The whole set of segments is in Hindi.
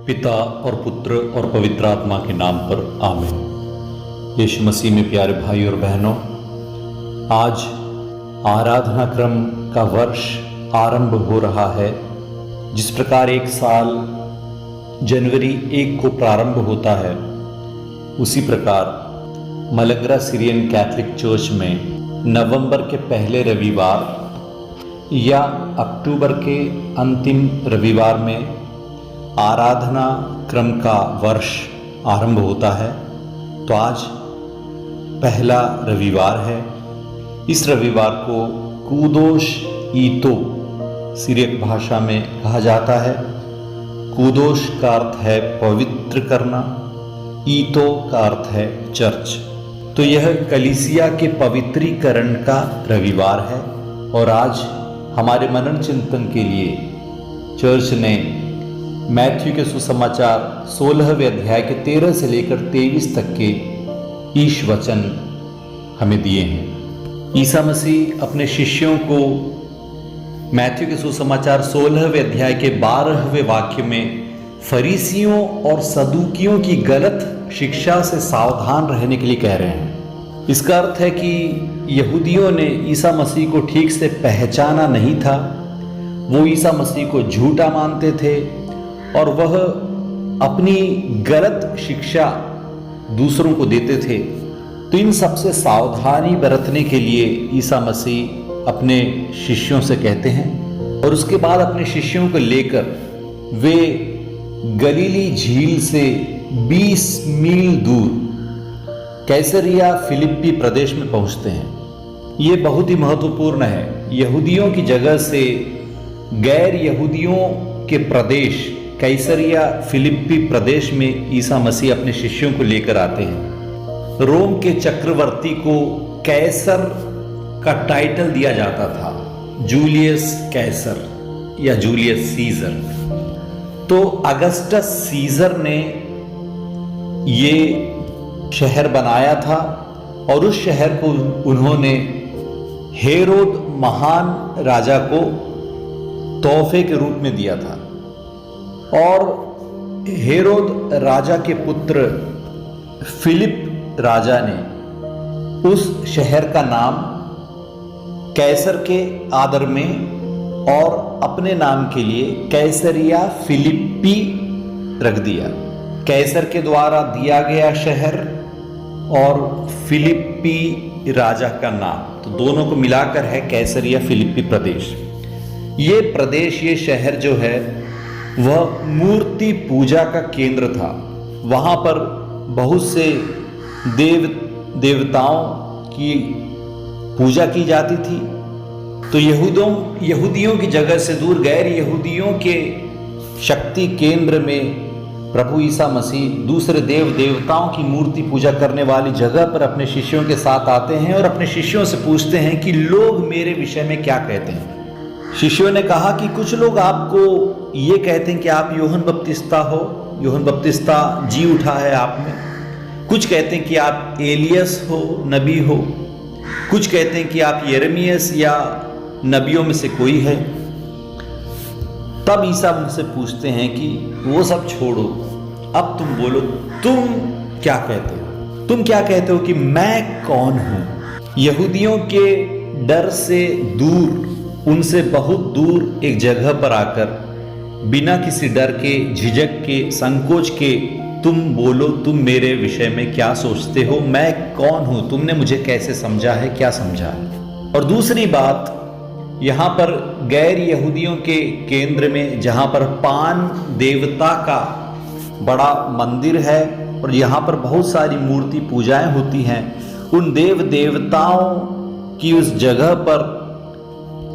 पिता और पुत्र और पवित्र आत्मा के नाम पर आमीन। यीशु मसीह में प्यारे भाई और बहनों, आज आराधना क्रम का वर्ष आरंभ हो रहा है। जिस प्रकार एक साल जनवरी 1 को प्रारंभ होता है, उसी प्रकार मलंगरा सीरियन कैथोलिक चर्च में नवंबर के पहले रविवार या अक्टूबर के अंतिम रविवार में आराधना क्रम का वर्ष आरंभ होता है। तो आज पहला रविवार है। इस रविवार को कूदोश ईतो सीरियक भाषा में कहा जाता है। कूदोश का अर्थ है पवित्र करना, ईतो का अर्थ है चर्च। तो यह कलीसिया के पवित्रीकरण का रविवार है और आज हमारे मनन चिंतन के लिए चर्च ने मैथ्यू के सुसमाचार 16वें अध्याय के 13 से लेकर 23 तक के ईश वचन हमें दिए हैं। ईसा मसीह अपने शिष्यों को मैथ्यू के सुसमाचार 16वें अध्याय के 12वें वाक्य में फरीसियों और सदूकियों की गलत शिक्षा से सावधान रहने के लिए कह रहे हैं। इसका अर्थ है कि यहूदियों ने ईसा मसीह को ठीक से पहचाना नहीं था। वो ईसा मसीह को झूठा मानते थे और वह अपनी गलत शिक्षा दूसरों को देते थे। तो इन सबसे सावधानी बरतने के लिए ईसा मसीह अपने शिष्यों से कहते हैं और उसके बाद अपने शिष्यों को लेकर वे गलीली झील से 20 मील दूर कैसरिया फिलिप्पी प्रदेश में पहुंचते हैं। ये बहुत ही महत्वपूर्ण है। यहूदियों की जगह से गैर यहूदियों के प्रदेश कैसरिया फिलिप्पी प्रदेश में ईसा मसीह अपने शिष्यों को लेकर आते हैं। रोम के चक्रवर्ती को कैसर का टाइटल दिया जाता था, जूलियस कैसर या जूलियस सीजर। तो अगस्टस सीजर ने ये शहर बनाया था और उस शहर को उन्होंने हेरोद महान राजा को तोहफे के रूप में दिया था। और हेरोद राजा के पुत्र फिलिप राजा ने उस शहर का नाम कैसर के आदर में और अपने नाम के लिए कैसरिया फिलिप्पी रख दिया। कैसर के द्वारा दिया गया शहर और फिलिप्पी राजा का नाम, तो दोनों को मिलाकर है कैसरिया फिलिप्पी प्रदेश। ये प्रदेश, ये शहर जो है वह मूर्ति पूजा का केंद्र था। वहाँ पर बहुत से देवताओं की पूजा की जाती थी। तो यहूदियों की जगह से दूर गैर यहूदियों के शक्ति केंद्र में प्रभु ईसा मसीह दूसरे देवताओं की मूर्ति पूजा करने वाली जगह पर अपने शिष्यों के साथ आते हैं और अपने शिष्यों से पूछते हैं कि लोग मेरे विषय में क्या कहते हैं। शिष्यों ने कहा कि कुछ लोग आपको ये कहते हैं कि आप यूहन्ना बपतिस्ता हो, यूहन्ना बपतिस्ता जी उठा है आप में। कुछ कहते हैं कि आप एलियस हो, नबी हो। कुछ कहते हैं कि आप यिर्मयाह या नबियों में से कोई है। तब ईसा उनसे पूछते हैं कि वो सब छोड़ो, अब तुम बोलो, तुम क्या कहते हो? तुम क्या कहते हो कि मैं कौन हूं? यहूदियों के डर से दूर, उनसे बहुत दूर एक जगह पर आकर बिना किसी डर के, झिझक के, संकोच के तुम बोलो, तुम मेरे विषय में क्या सोचते हो, मैं कौन हूं, तुमने मुझे कैसे समझा है, क्या समझा है। और दूसरी बात, यहाँ पर गैर यहूदियों के केंद्र में जहाँ पर पान देवता का बड़ा मंदिर है और यहाँ पर बहुत सारी मूर्ति पूजाएं होती हैं, उन देवताओं की उस जगह पर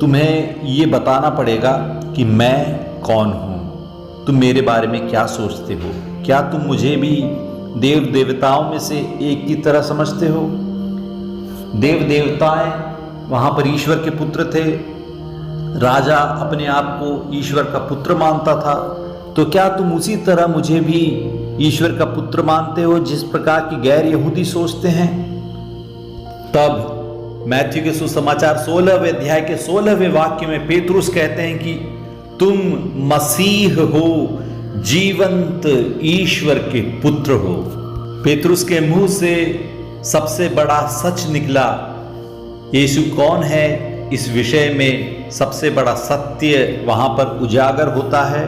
तुम्हें ये बताना पड़ेगा कि मैं कौन हूँ, तुम मेरे बारे में क्या सोचते हो, क्या तुम मुझे भी देवताओं में से एक की तरह समझते हो? देवताएं वहाँ पर ईश्वर के पुत्र थे। राजा अपने आप को ईश्वर का पुत्र मानता था। तो क्या तुम उसी तरह मुझे भी ईश्वर का पुत्र मानते हो जिस प्रकार की गैर यहूदी सोचते हैं? तब मैथ्यू के सुसमाचार 16वें अध्याय के 16वें वाक्य में पेतरुस कहते हैं कि तुम मसीह हो, जीवंत ईश्वर के पुत्र हो। पेतरुस के मुंह से सबसे बड़ा सच निकला। यीशु कौन है, इस विषय में सबसे बड़ा सत्य वहां पर उजागर होता है।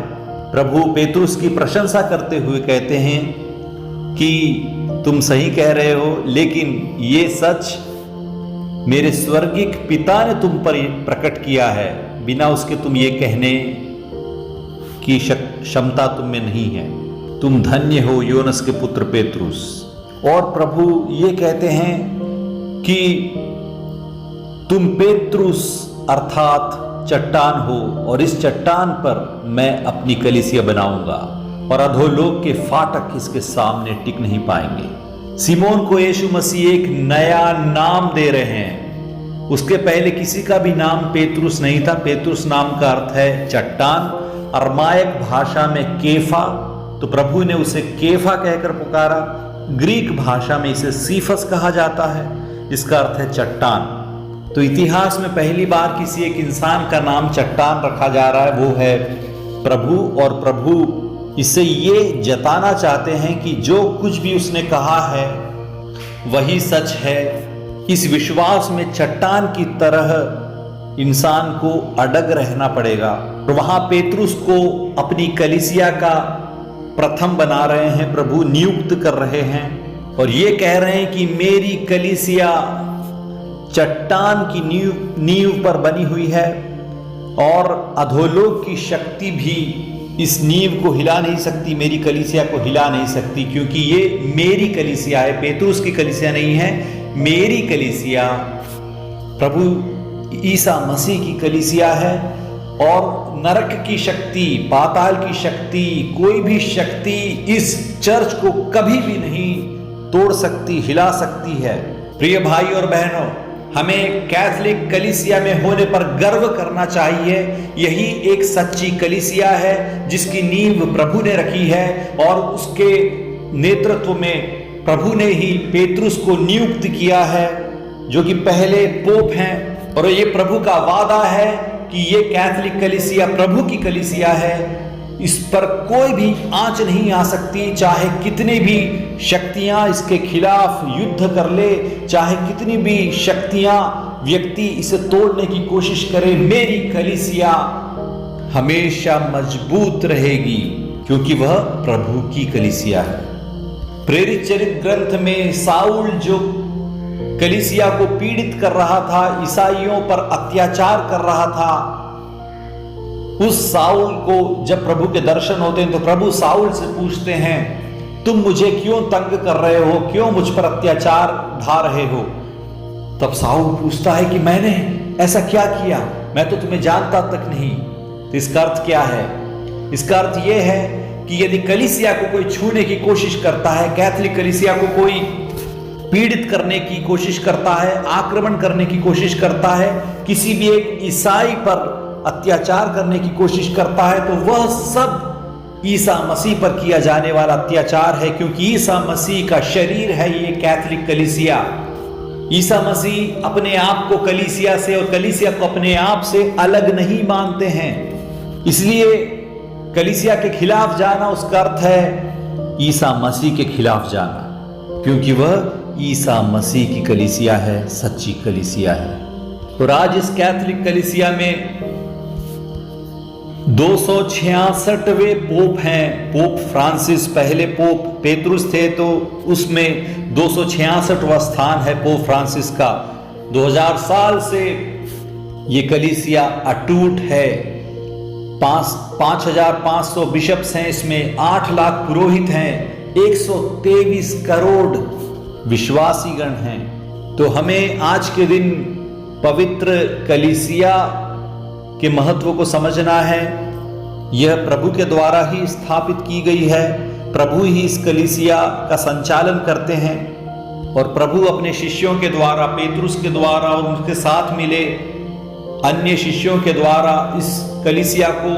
प्रभु पेतरुस की प्रशंसा करते हुए कहते हैं कि तुम सही कह रहे हो, लेकिन ये सच मेरे स्वर्गिक पिता ने तुम पर प्रकट किया है, बिना उसके तुम ये कहने की क्षमता तुम में नहीं है। तुम धन्य हो योनस के पुत्र पेतरुस। और प्रभु ये कहते हैं कि तुम पेतरुस अर्थात चट्टान हो, और इस चट्टान पर मैं अपनी कलीसिया बनाऊंगा और अधोलोक के फाटक इसके सामने टिक नहीं पाएंगे। सिमोन को यीशु मसीह एक नया नाम दे रहे हैं। उसके पहले किसी का भी नाम पेतरुस नहीं था। पेतरुस नाम का अर्थ है चट्टान, अरमाइक भाषा में केफा, तो प्रभु ने उसे केफा कहकर पुकारा। ग्रीक भाषा में इसे सीफस कहा जाता है, इसका अर्थ है चट्टान। तो इतिहास में पहली बार किसी एक इंसान का नाम चट्टान रखा जा रहा है, वो है प्रभु। और प्रभु इससे ये जताना चाहते हैं कि जो कुछ भी उसने कहा है वही सच है। इस विश्वास में चट्टान की तरह इंसान को अडग रहना पड़ेगा। तो वहां पेतरुस को अपनी कलीसिया का प्रथम बना रहे हैं, प्रभु नियुक्त कर रहे हैं और ये कह रहे हैं कि मेरी कलीसिया चट्टान की नींव पर बनी हुई है और अधोलोक की शक्ति भी इस नींव को हिला नहीं सकती, मेरी कलीसिया को हिला नहीं सकती, क्योंकि ये मेरी कलीसिया है, पेतरुस की कलीसिया नहीं है। मेरी कलीसिया प्रभु ईसा मसीह की कलीसिया है और नरक की शक्ति, पाताल की शक्ति, कोई भी शक्ति इस चर्च को कभी भी नहीं तोड़ सकती, हिला सकती है। प्रिय भाई और बहनों, हमें कैथोलिक कलीसिया में होने पर गर्व करना चाहिए। यही एक सच्ची कलीसिया है जिसकी नींव प्रभु ने रखी है और उसके नेतृत्व में प्रभु ने ही पेतरुस को नियुक्त किया है, जो कि पहले पोप हैं। और ये प्रभु का वादा है कि ये कैथोलिक कलीसिया प्रभु की कलीसिया है, इस पर कोई भी आंच नहीं आ सकती, चाहे कितनी भी शक्तियां इसके खिलाफ युद्ध कर ले, चाहे कितनी भी शक्तियां व्यक्ति इसे तोड़ने की कोशिश करे, मेरी कलीसिया हमेशा मजबूत रहेगी, क्योंकि वह प्रभु की कलीसिया है। प्रेरित चरित्र ग्रंथ में साउल जो कलीसिया को पीड़ित कर रहा था, ईसाइयों पर अत्याचार कर रहा था, उस साउल को जब प्रभु के दर्शन होते हैं तो प्रभु साउल से पूछते हैं, तुम मुझे क्यों तंग कर रहे हो, क्यों मुझ पर अत्याचार ढा रहे हो? तब साउल पूछता है कि मैंने ऐसा क्या किया, मैं तो तुम्हें जानता तक नहीं। तो इसका अर्थ क्या है? इसका अर्थ यह है कि यदि कलीसिया को कोई छूने की कोशिश करता है, कैथोलिक कलीसिया को कोई पीड़ित करने की कोशिश करता है, आक्रमण करने की कोशिश करता है, किसी भी एक ईसाई पर अत्याचार करने की कोशिश करता है, तो वह सब ईसा मसीह पर किया जाने वाला अत्याचार है, क्योंकि ईसा मसीह का शरीर है ये कैथोलिक कलीसिया। ईसा मसीह अपने आप को कलीसिया से और कलीसिया को अपने आप से अलग नहीं मानते हैं। इसलिए कलीसिया के खिलाफ जाना उसका अर्थ है ईसा मसीह के खिलाफ जाना, क्योंकि वह ईसा मसीह की कलीसिया है, सच्ची कलीसिया है। और आज इस कैथोलिक कलीसिया में 266वें पोप हैं। पोप फ्रांसिस पहले पोप पेतरुस थे, तो उसमें 266वां स्थान है पोप फ्रांसिस का। 2000 साल से ये कलीसिया अटूट है। 5500 बिशप्स हैं इसमें, 8 लाख पुरोहित हैं, 123 करोड़ विश्वासीगण हैं। तो हमें आज के दिन पवित्र कलीसिया के महत्व को समझना है। यह प्रभु के द्वारा ही स्थापित की गई है, प्रभु ही इस कलीसिया का संचालन करते हैं और प्रभु अपने शिष्यों के द्वारा, पेतरुस के द्वारा और उनके साथ मिले अन्य शिष्यों के द्वारा इस कलीसिया को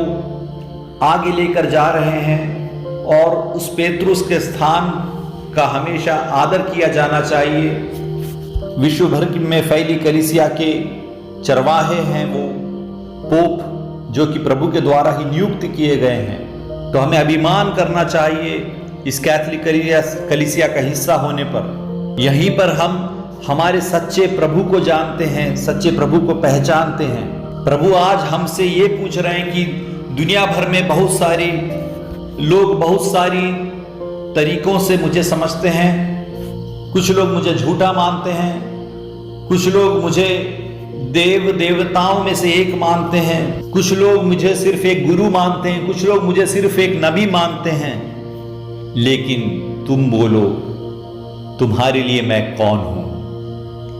आगे लेकर जा रहे हैं। और उस पेतरुस के स्थान का हमेशा आदर किया जाना चाहिए। विश्व भर में फैली कलीसिया के चरवाहे हैं वो पोप, जो कि प्रभु के द्वारा ही नियुक्त किए गए हैं। तो हमें अभिमान करना चाहिए इस कैथोलिक कलीसिया का हिस्सा होने पर। यहीं पर हम हमारे सच्चे प्रभु को जानते हैं, सच्चे प्रभु को पहचानते हैं। प्रभु आज हमसे ये पूछ रहे हैं कि दुनिया भर में बहुत सारे लोग बहुत सारी तरीकों से मुझे समझते हैं। कुछ लोग मुझे झूठा मानते हैं, कुछ लोग मुझे देव देवताओं में से एक मानते हैं, कुछ लोग मुझे सिर्फ एक गुरु मानते हैं, कुछ लोग मुझे सिर्फ एक नबी मानते हैं। लेकिन तुम बोलो, तुम्हारे लिए मैं कौन हूं?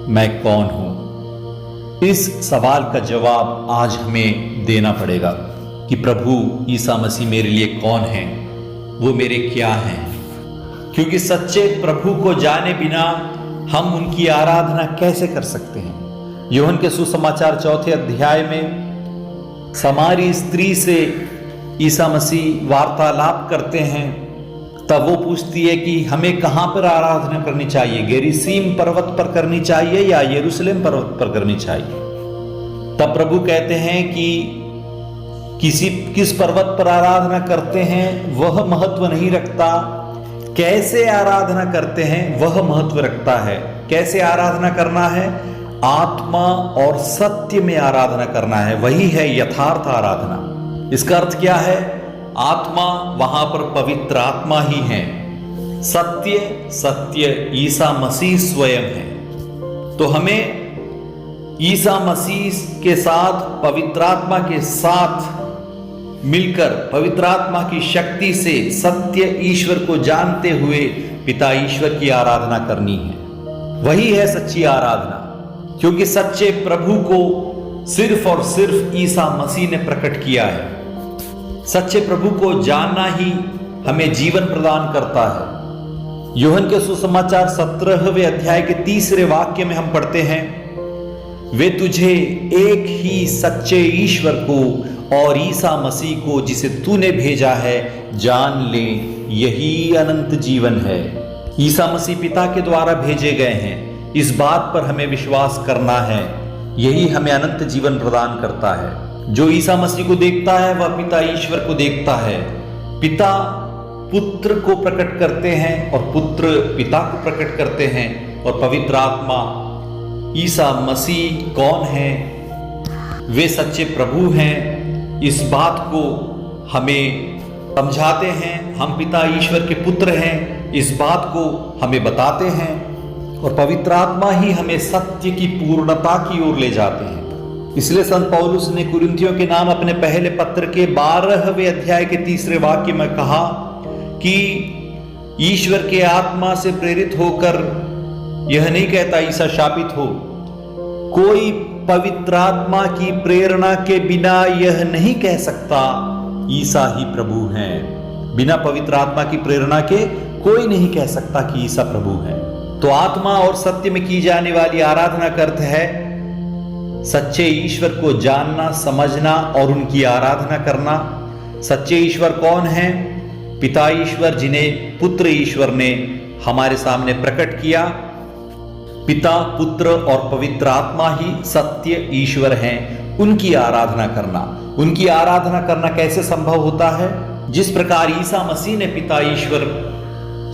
मैं कौन हूं? इस सवाल का जवाब आज हमें देना पड़ेगा कि प्रभु ईसा मसीह मेरे लिए कौन है, वो मेरे क्या हैं। क्योंकि सच्चे प्रभु को जाने बिना हम उनकी आराधना कैसे कर सकते हैं। यूहन्ना के सुसमाचार 4 अध्याय में समारी स्त्री से ईसा मसीह वार्तालाप करते हैं। तब वो पूछती है कि हमें कहां पर आराधना करनी चाहिए, गेरिसीम पर्वत पर करनी चाहिए या यरूशलेम पर्वत पर करनी चाहिए। तब प्रभु कहते हैं कि किस पर्वत पर आराधना करते हैं वह महत्व नहीं रखता, कैसे आराधना करते हैं वह महत्व रखता है। कैसे आराधना करना है? आत्मा और सत्य में आराधना करना है, वही है यथार्थ आराधना। इसका अर्थ क्या है? आत्मा वहां पर पवित्र आत्मा ही है, सत्य ईसा मसीह स्वयं है। तो हमें ईसा मसीह के साथ, पवित्र आत्मा के साथ मिलकर, पवित्र आत्मा की शक्ति से सत्य ईश्वर को जानते हुए पिता ईश्वर की आराधना करनी है। वही है सच्ची आराधना। क्योंकि सच्चे प्रभु को सिर्फ और सिर्फ ईसा मसीह ने प्रकट किया है। सच्चे प्रभु को जानना ही हमें जीवन प्रदान करता है। यूहन्ना के सुसमाचार 17वें अध्याय के 3 वाक्य में हम पढ़ते हैं, वे तुझे एक ही सच्चे ईश्वर को और ईसा मसीह को जिसे तूने भेजा है जान ले, यही अनंत जीवन है। ईसा मसीह पिता के द्वारा भेजे गए हैं, इस बात पर हमें विश्वास करना है। यही हमें अनंत जीवन प्रदान करता है। जो ईसा मसीह को देखता है वह पिता ईश्वर को देखता है। पिता पुत्र को प्रकट करते हैं और पुत्र पिता को प्रकट करते हैं, और पवित्र आत्मा ईसा मसीह कौन है? वे सच्चे प्रभु हैं। इस बात को हमें समझाते हैं। हम पिता ईश्वर के पुत्र हैं, इस बात को हमें बताते हैं, और पवित्र आत्मा ही हमें सत्य की पूर्णता की ओर ले जाते हैं। इसलिए संत पौलुस ने कुरिन्थियों के नाम अपने पहले पत्र के 12वें अध्याय के 3 वाक्य में कहा कि ईश्वर के आत्मा से प्रेरित होकर यह नहीं कहता ईसा शापित हो। कोई पवित्र आत्मा की प्रेरणा के बिना यह नहीं कह सकता ईसा ही प्रभु हैं। बिना पवित्र आत्मा की प्रेरणा के कोई नहीं कह सकता कि ईसा प्रभु हैं। तो आत्मा और सत्य में की जाने वाली आराधना का अर्थ है सच्चे ईश्वर को जानना, समझना और उनकी आराधना करना। सच्चे ईश्वर कौन है? पिता ईश्वर, जिन्हें पुत्र ईश्वर ने हमारे सामने प्रकट किया। पिता, पुत्र और पवित्र आत्मा ही सत्य ईश्वर हैं। उनकी आराधना करना, उनकी आराधना करना कैसे संभव होता है? जिस प्रकार ईसा मसीह ने पिता ईश्वर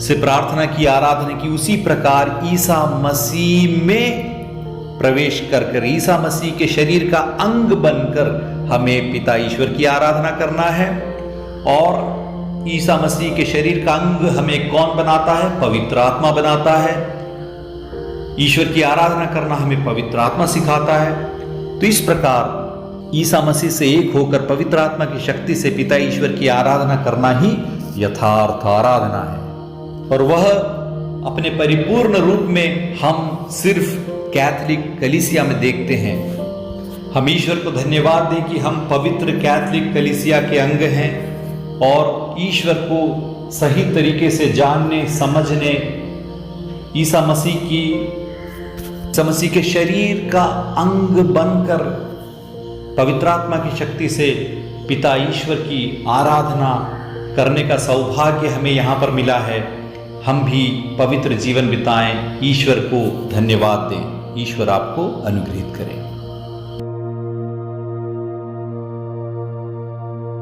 से प्रार्थना की, आराधना की, उसी प्रकार ईसा मसीह में प्रवेश कर ईसा मसीह के शरीर का अंग बनकर हमें पिता ईश्वर की आराधना करना है। और ईसा मसीह के शरीर का अंग हमें कौन बनाता है? पवित्र आत्मा बनाता है। ईश्वर की आराधना करना हमें पवित्र आत्मा सिखाता है। तो इस प्रकार ईसा मसीह से एक होकर पवित्र आत्मा की शक्ति से पिता ईश्वर की आराधना करना ही यथार्थ आराधना है। और वह अपने परिपूर्ण रूप में हम सिर्फ कैथोलिक कलीसिया में देखते हैं। हम ईश्वर को धन्यवाद दें कि हम पवित्र कैथोलिक कलीसिया के अंग हैं, और ईश्वर को सही तरीके से जानने, समझने, ईसा मसीह के शरीर का अंग बनकर पवित्र आत्मा की शक्ति से पिता ईश्वर की आराधना करने का सौभाग्य हमें यहाँ पर मिला है। हम भी पवित्र जीवन बिताएं, ईश्वर को धन्यवाद दें। ईश्वर आपको अनुग्रहित करें।